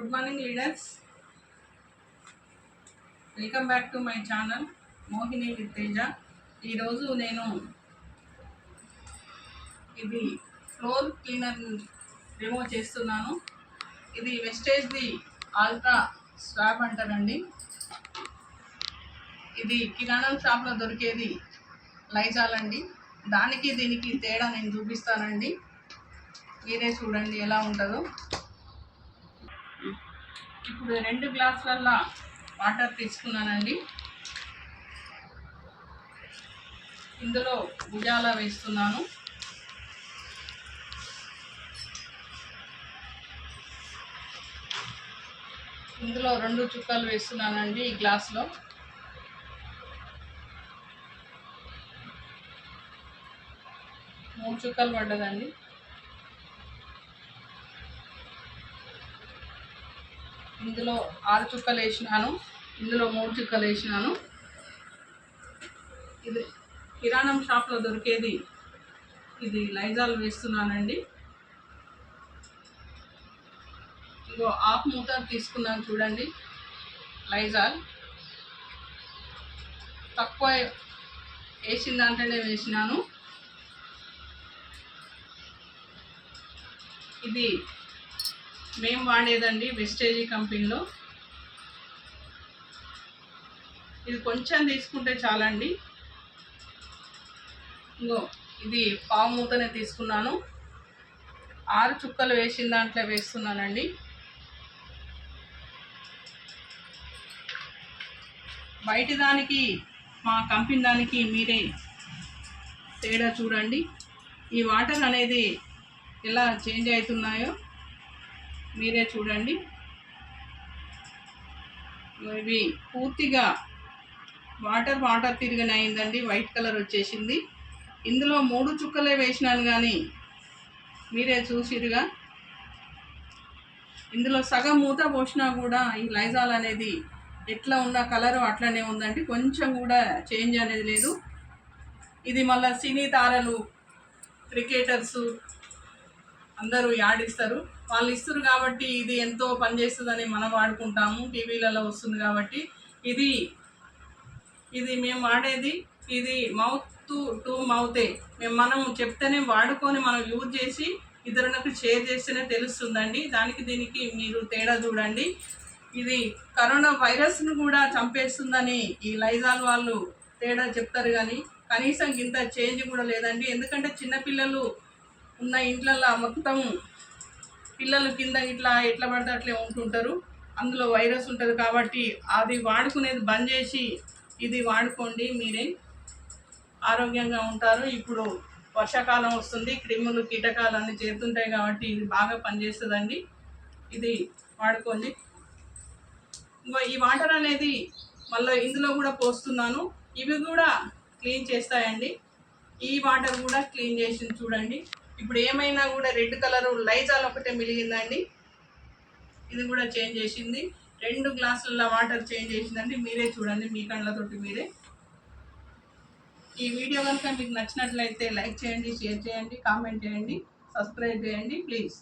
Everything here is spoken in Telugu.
Good morning leaders, welcome back to my channel Mohini with Teja. ఈరోజు నేను ఇది ఫ్లోర్ క్లీనర్ రిమూవ్ చేస్తున్నాను. ఇది వెస్టేజ్ది అల్ట్రా స్వాబ్ అంటారండి. ఇది కిరాణా షాప్లో దొరికేది లైజాల్ అండి. దానికి దీనికి తేడా నేను చూపిస్తానండి, మీరే చూడండి ఎలా ఉంటుందో. ఇప్పుడు 2 గ్లాసుల వాటర్ తీసుకున్నానండి. ఇందులో ఉజాలా వేస్తున్నాను. ఇందులో 2 చుక్కలు వేస్తున్నానండి. ఈ గ్లాసులో మూడు చుక్కలు పడ్డదండి. ఇందులో 6 చుక్కలు వేసినాను, ఇందులో 3 చుక్కలు వేసినాను. ఇది కిరాణం షాప్లో దొరికేది ఇది లైజాల్ వేస్తున్నానండి. ఇగో హాఫ్ మూట తీసుకున్నాను చూడండి. లైజాల్ తక్కువ వేసిన దాంట్లోనే వేసినాను. ఇది మేము వాడేదండి వెస్టేజీ కంపెనీలో. ఇది కొంచెం తీసుకుంటే చాలండి. ఇంకో ఇది పావు మూతనే తీసుకున్నాను. 6 చుక్కలు వేసిన దాంట్లో వేస్తున్నానండి. బయటి దానికి మా కంపెనీ దానికి మీరే తేడా చూడండి. ఈ వాటర్ అనేది ఎలా చేంజ్ అవుతున్నాయో మీరే చూడండి. ఇవి పూర్తిగా వాటర్ తిరిగిన అయిందండి, వైట్ కలర్ వచ్చేసింది. ఇందులో 3 చుక్కలే వేసినాను కానీ మీరే చూసిరుగా. ఇందులో సగం మూత పోసినా కూడా ఈ లైజాల్ అనేది ఎట్లా ఉన్న కలరు అట్లనే ఉందండి, కొంచెం కూడా చేంజ్ అనేది లేదు. ఇది మళ్ళీ సినీ తారలు, క్రికెటర్సు అందరూ యాడిస్తారు, వాళ్ళు ఇస్తారు కాబట్టి ఇది ఎంతో పనిచేస్తుందని మనం వాడుకుంటాము, టీవీలలో వస్తుంది కాబట్టి. ఇది మేము వాడేది ఇది మౌత్ టు మౌతే. మనం చెప్తేనే వాడుకొని మనం యూజ్ చేసి ఇతరులకు షేర్ చేస్తేనే తెలుస్తుందండి. దానికి దీనికి మీరు తేడా చూడండి. ఇది కరోనా వైరస్ను కూడా చంపేస్తుందని ఈ లైజాల్ వాళ్ళు తేడా చెప్తారు కానీ కనీసం ఇంత చేంజ్ కూడా లేదండి. ఎందుకంటే చిన్నపిల్లలు ఉన్న ఇంట్లల్లో మొత్తం పిల్లలు కింద ఇట్లా ఎట్లా పడితే అట్లే ఉంటుంటారు, అందులో వైరస్ ఉంటుంది కాబట్టి అది వాడుకునేది బంద్ చేసి ఇది వాడుకోండి, మీరే ఆరోగ్యంగా ఉంటారు. ఇప్పుడు వర్షాకాలం వస్తుంది, క్రిములు కీటకాలు అన్నీ చేరుతుంటాయి కాబట్టి ఇది బాగా పనిచేస్తుందండి. ఇది వాడుకోండి. ఇంకో ఈ వాటర్ అనేది మళ్ళీ ఇందులో కూడా పోస్తున్నాను, ఇవి కూడా క్లీన్ చేస్తాయండి. ఈ వాటర్ కూడా క్లీన్ చేసి చూడండి. ఇప్పుడు ఏమైనా కూడా రెడ్ కలరు లైజాల్ ఒకటే మిలిగిందండి, ఇది కూడా చేంజ్ చేసింది. 2 గ్లాసుల వాటర్ చేంజ్ చేసిందండి, మీరే చూడండి మీ కళ్ళతోటి మీరే. ఈ వీడియో కనుక మీకు నచ్చినట్లయితే లైక్ చేయండి, షేర్ చేయండి, కామెంట్ చేయండి, సబ్స్క్రైబ్ చేయండి ప్లీజ్.